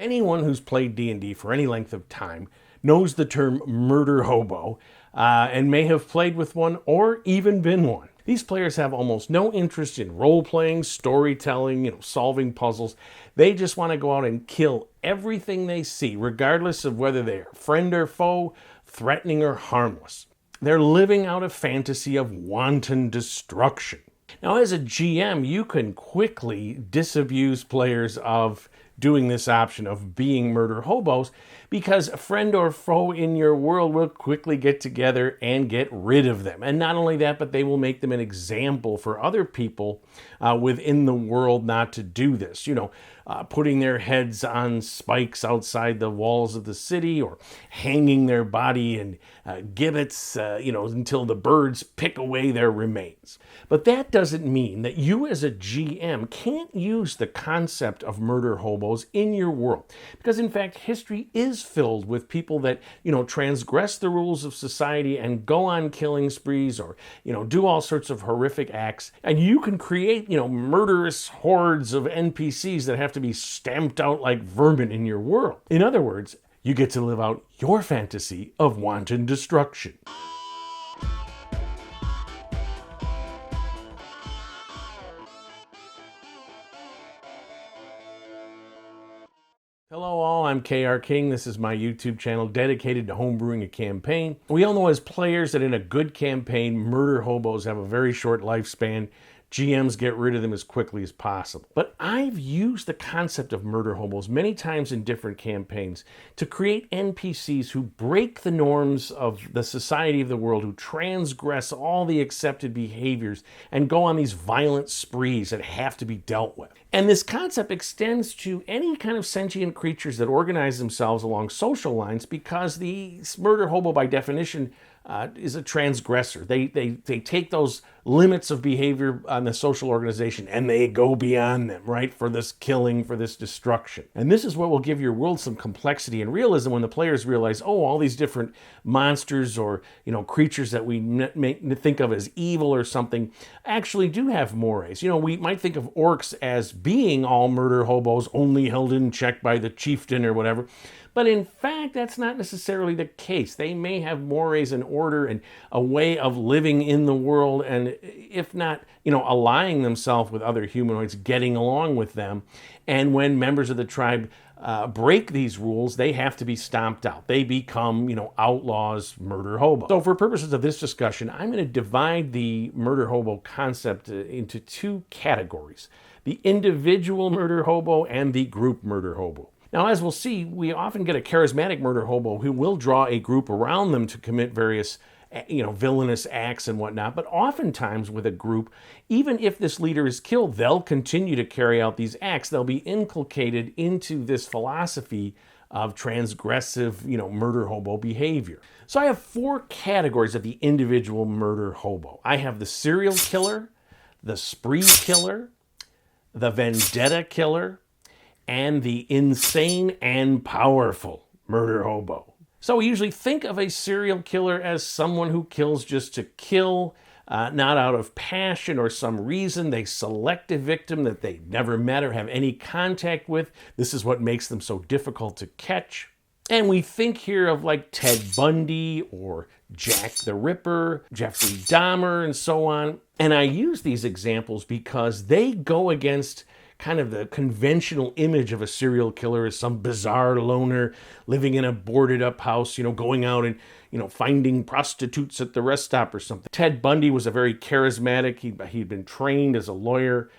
Anyone who's played D&D for any length of time knows the term murder hobo and may have played with one or even been one. These players have almost no interest in role-playing, storytelling, solving puzzles. They just want to go out and kill everything they see, regardless of whether they're friend or foe, threatening or harmless. They're living out a fantasy of wanton destruction. Now, as a GM, you can quickly disabuse players of doing this option of being murder hobos, because a friend or foe in your world will quickly get together and get rid of them. And not only that, but they will make them an example for other people within the world not to do this. Putting their heads on spikes outside the walls of the city, or hanging their body in gibbets, until the birds pick away their remains. But that doesn't mean that you as a GM can't use the concept of murder hobos in your world. Because in fact, history is filled with people that, transgress the rules of society and go on killing sprees, or, do all sorts of horrific acts. And you can create, murderous hordes of NPCs that have to be stamped out like vermin in your world. In other words, you get to live out your fantasy of wanton destruction. Hello all, I'm KR King. This is my YouTube channel dedicated to homebrewing a campaign. We all know as players that in a good campaign, murder hobos have a very short lifespan. GMs get rid of them as quickly as possible. But I've used the concept of murder hobos many times in different campaigns to create NPCs who break the norms of the society of the world, who transgress all the accepted behaviors and go on these violent sprees that have to be dealt with. And this concept extends to any kind of sentient creatures that organize themselves along social lines, because the murder hobo, by definition, is a transgressor. They take those limits of behavior on the social organization and they go beyond them, right? For this killing, for this destruction. And this is what will give your world some complexity and realism when the players realize, all these different monsters or, creatures that we think of as evil or something actually do have mores. We might think of orcs as being all murder hobos, only held in check by the chieftain or whatever. But in fact, that's not necessarily the case. They may have mores and order and a way of living in the world, and if not, allying themselves with other humanoids, getting along with them. And when members of the tribe break these rules, they have to be stomped out. They become, outlaws, murder hobos. So for purposes of this discussion, I'm going to divide the murder hobo concept into two categories: the individual murder hobo and the group murder hobo. Now, as we'll see, we often get a charismatic murder hobo who will draw a group around them to commit various, villainous acts and whatnot. But oftentimes with a group, even if this leader is killed, they'll continue to carry out these acts. They'll be inculcated into this philosophy of transgressive, murder hobo behavior. So I have four categories of the individual murder hobo. I have the serial killer, the spree killer, the vendetta killer, and the insane and powerful murder hobo. So we usually think of a serial killer as someone who kills just to kill, not out of passion or some reason. They select a victim that they never met or have any contact with. This is what makes them so difficult to catch. And we think here of like Ted Bundy or Jack the Ripper, Jeffrey Dahmer, and so on. And I use these examples because they go against kind of the conventional image of a serial killer as some bizarre loner living in a boarded up house, going out and, finding prostitutes at the rest stop or something. Ted Bundy was a very charismatic, he'd been trained as a lawyer.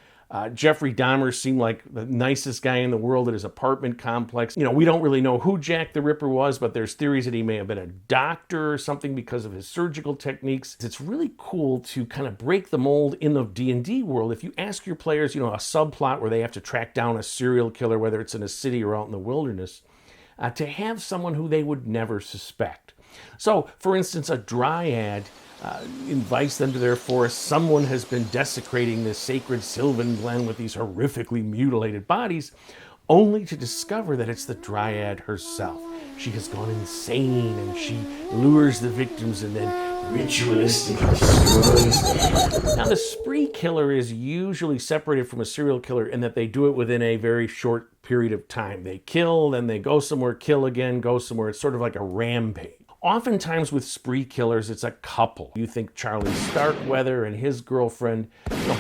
Jeffrey Dahmer seemed like the nicest guy in the world at his apartment complex. We don't really know who Jack the Ripper was, but there's theories that he may have been a doctor or something because of his surgical techniques. It's really cool to kind of break the mold in the D&D world. If you ask your players, a subplot where they have to track down a serial killer, whether it's in a city or out in the wilderness, to have someone who they would never suspect. So, for instance, a dryad invites them to their forest. Someone has been desecrating this sacred sylvan glen with these horrifically mutilated bodies, only to discover that it's the dryad herself. She has gone insane and she lures the victims and then ritualistic destroys. Now, the spree killer is usually separated from a serial killer in that they do it within a very short period of time. They kill, then they go somewhere, kill again, go somewhere. It's sort of like a rampage. Oftentimes with spree killers, it's a couple. You think Charlie Starkweather and his girlfriend,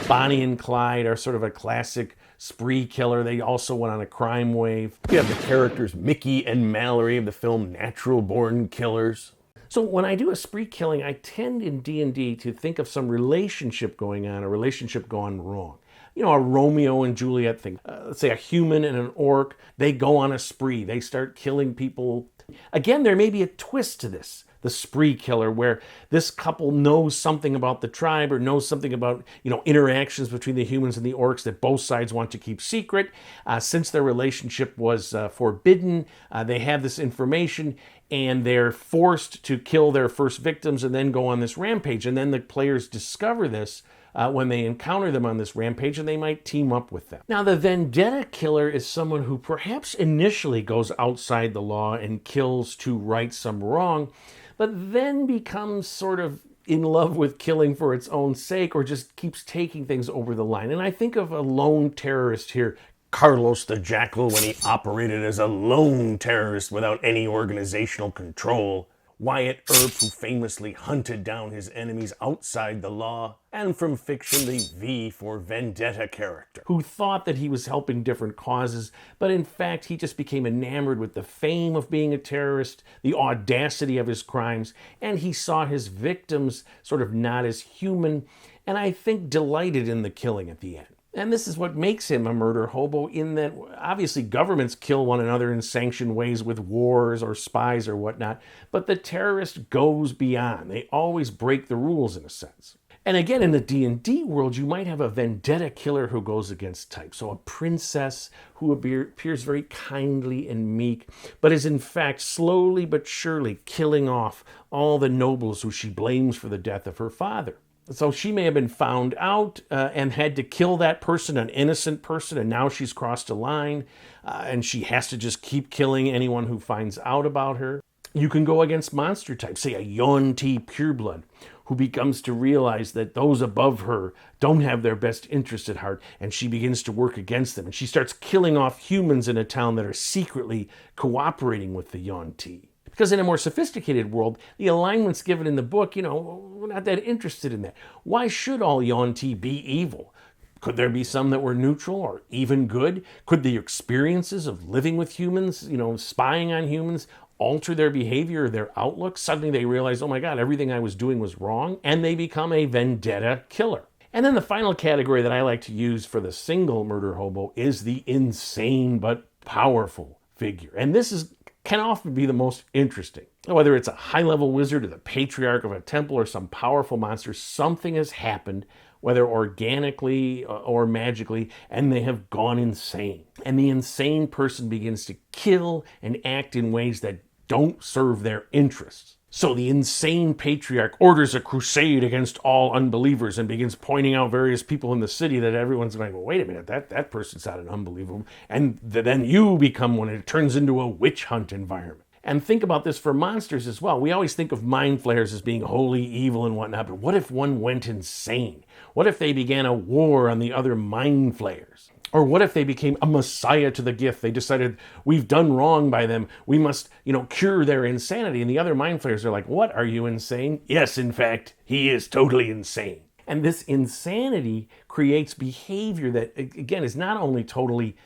Bonnie and Clyde, are sort of a classic spree killer. They also went on a crime wave. You have the characters Mickey and Mallory of the film Natural Born Killers. So when I do a spree killing, I tend in D&D to think of some relationship going on, a relationship gone wrong. A Romeo and Juliet thing. Let's say a human and an orc, they go on a spree. They start killing people. Again, there may be a twist to this, the spree killer, where this couple knows something about the tribe or knows something about, interactions between the humans and the orcs that both sides want to keep secret. Since their relationship was forbidden, they have this information and they're forced to kill their first victims and then go on this rampage. And then the players discover this when they encounter them on this rampage, and they might team up with them. Now, the vendetta killer is someone who perhaps initially goes outside the law and kills to right some wrong, but then becomes sort of in love with killing for its own sake, or just keeps taking things over the line. And I think of a lone terrorist here, Carlos the Jackal, when he operated as a lone terrorist without any organizational control. Wyatt Earp, who famously hunted down his enemies outside the law. And from fiction, the V for vendetta character, who thought that he was helping different causes, but in fact he just became enamored with the fame of being a terrorist, the audacity of his crimes, and he saw his victims sort of not as human, and I think delighted in the killing at the end. And this is what makes him a murder hobo, in that obviously governments kill one another in sanctioned ways with wars or spies or whatnot, but the terrorist goes beyond. They always break the rules in a sense. And again, in the D&D world, you might have a vendetta killer who goes against type. So a princess who appears very kindly and meek, but is in fact slowly but surely killing off all the nobles who she blames for the death of her father. So she may have been found out and had to kill that person, an innocent person, and now she's crossed a line, and she has to just keep killing anyone who finds out about her. You can go against monster types, say a Yuan-Ti pureblood, who becomes to realize that those above her don't have their best interest at heart, and she begins to work against them. And she starts killing off humans in a town that are secretly cooperating with the Yuan-Ti. Because in a more sophisticated world, the alignments given in the book, we're not that interested in that. Why should all Yuan-Ti be evil? Could there be some that were neutral or even good? Could the experiences of living with humans, spying on humans, alter their behavior or their outlook? Suddenly they realize, oh my God, everything I was doing was wrong, and they become a vendetta killer. And then the final category that I like to use for the single murder hobo is the insane but powerful figure. And this can often be the most interesting. Whether it's a high-level wizard or the patriarch of a temple or some powerful monster, something has happened, whether organically or magically, and they have gone insane. And the insane person begins to kill and act in ways that don't serve their interests. So the insane patriarch orders a crusade against all unbelievers and begins pointing out various people in the city that everyone's going, well, wait a minute, that person's not an unbeliever. And then you become one, and it turns into a witch hunt environment. And think about this for monsters as well. We always think of mind flayers as being wholly evil and whatnot, but what if one went insane? What if they began a war on the other mind flayers? Or what if they became a messiah to the gift? They decided, we've done wrong by them. We must, cure their insanity. And the other mind flayers are like, what, are you insane? Yes, in fact, he is totally insane. And this insanity creates behavior that, again, is not only totally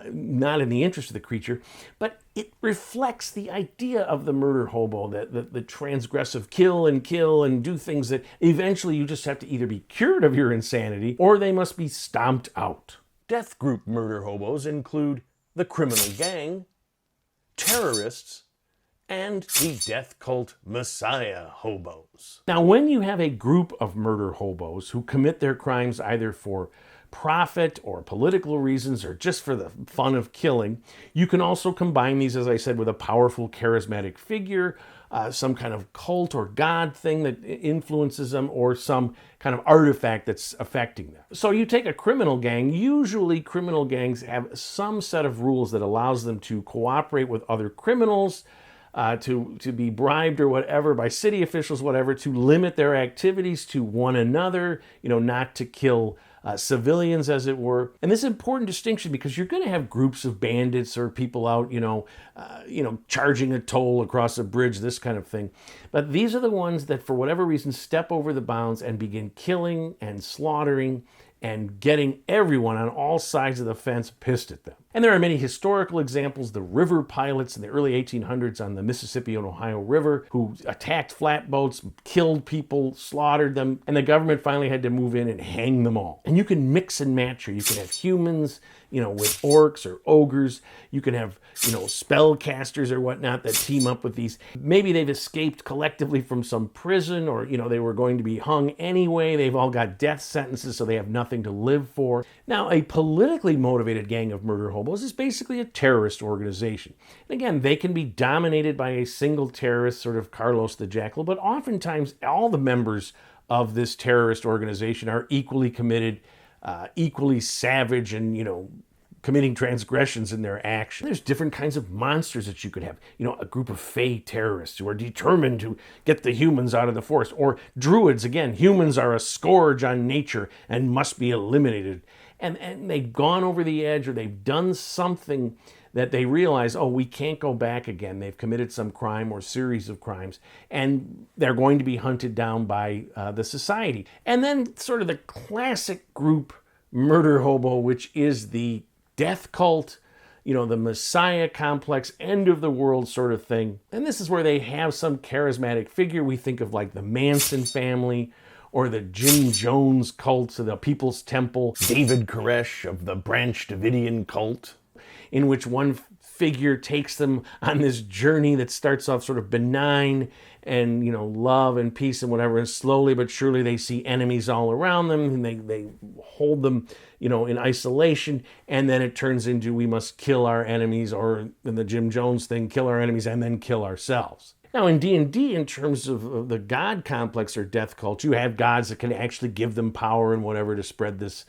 not in the interest of the creature, but it reflects the idea of the murder hobo, the transgressive kill and do things that eventually you just have to either be cured of your insanity or they must be stomped out. Death group murder hobos include the criminal gang, terrorists, and the death cult messiah hobos. Now, when you have a group of murder hobos who commit their crimes either for profit or political reasons or just for the fun of killing, you can also combine these, as I said, with a powerful charismatic figure, some kind of cult or god thing that influences them, or some kind of artifact that's affecting them. So you take a criminal gang. Usually criminal gangs have some set of rules that allows them to cooperate with other criminals, to be bribed or whatever by city officials, whatever, to limit their activities to one another, not to kill civilians, as it were. And this is an important distinction because you're going to have groups of bandits or people out, charging a toll across a bridge, this kind of thing. But these are the ones that, for whatever reason, step over the bounds and begin killing and slaughtering and getting everyone on all sides of the fence pissed at them. And there are many historical examples. The river pilots in the early 1800s on the Mississippi and Ohio River who attacked flatboats, killed people, slaughtered them, and the government finally had to move in and hang them all. And you can mix and match here. You can have humans, with orcs or ogres. You can have, spellcasters or whatnot that team up with these. Maybe they've escaped collectively from some prison or, they were going to be hung anyway. They've all got death sentences, so they have nothing to live for. Now, a politically motivated gang of murder hobos is basically a terrorist organization. And again, they can be dominated by a single terrorist, sort of Carlos the Jackal, but oftentimes all the members of this terrorist organization are equally committed, equally savage, and, committing transgressions in their action. There's different kinds of monsters that you could have. A group of fey terrorists who are determined to get the humans out of the forest. Or druids, again, humans are a scourge on nature and must be eliminated. And they've gone over the edge, or they've done something that they realize, we can't go back again. They've committed some crime or series of crimes, and they're going to be hunted down by the society. And then sort of the classic group murder hobo, which is the death cult, the Messiah complex, end of the world sort of thing. And this is where they have some charismatic figure. We think of like the Manson family or the Jim Jones cult of the People's Temple, David Koresh of the Branch Davidian cult, in which one figure takes them on this journey that starts off sort of benign and, love and peace and whatever, and slowly but surely they see enemies all around them, and they hold them, in isolation, and then it turns into we must kill our enemies, or in the Jim Jones thing, kill our enemies and then kill ourselves. Now, in D&D, in terms of the god complex or death cult, you have gods that can actually give them power and whatever to spread this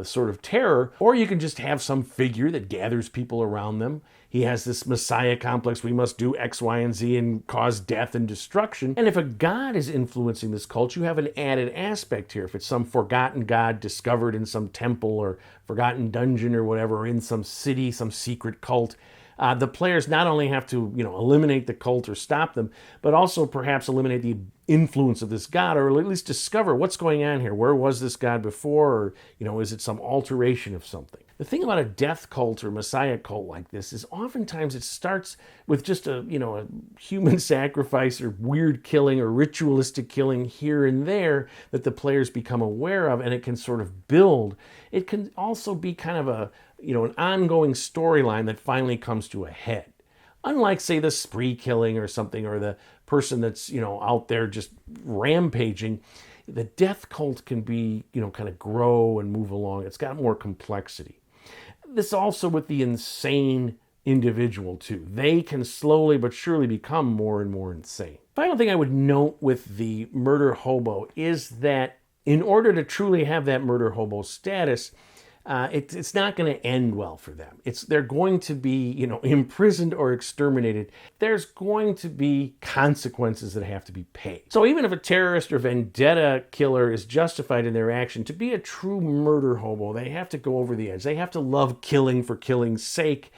sort of terror, or you can just have some figure that gathers people around them. He has this Messiah complex. We must do X, Y, and Z and cause death and destruction. And if a god is influencing this cult, you have an added aspect here. If it's some forgotten god discovered in some temple or forgotten dungeon or whatever, or in some city, some secret cult, the players not only have to, eliminate the cult or stop them, but also perhaps eliminate the influence of this god, or at least discover what's going on here. Where was this god before? Or, is it some alteration of something? The thing about a death cult or Messiah cult like this is oftentimes it starts with just a human sacrifice or weird killing or ritualistic killing here and there that the players become aware of, and it can sort of build. It can also be kind of an ongoing storyline that finally comes to a head. Unlike, say, the spree killing or something, or the person that's, out there just rampaging, the death cult can be, kind of grow and move along. It's got more complexity. This also with the insane individual, too. They can slowly but surely become more and more insane. Final thing I would note with the murder hobo is that in order to truly have that murder hobo status, it's not going to end well for them. They're going to be, imprisoned or exterminated. There's going to be consequences that have to be paid. So even if a terrorist or vendetta killer is justified in their action, to be a true murder hobo, they have to go over the edge. They have to love killing for killing's sake.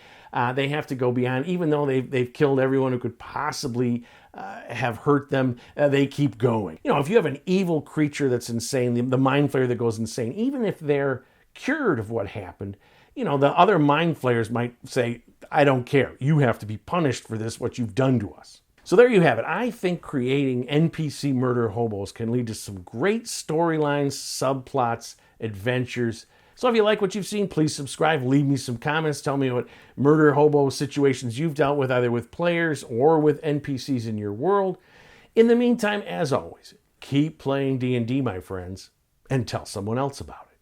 They have to go beyond, even though they've killed everyone who could possibly have hurt them, they keep going. If you have an evil creature that's insane, the mind flayer that goes insane, even if they're cured of what happened, the other mind flayers might say, I don't care. You have to be punished for this, what you've done to us. So there you have it. I think creating NPC murder hobos can lead to some great storylines, subplots, adventures. So if you like what you've seen, please subscribe, leave me some comments, tell me what murder hobo situations you've dealt with, either with players or with NPCs in your world. In the meantime, as always, keep playing D&D, my friends, and tell someone else about it.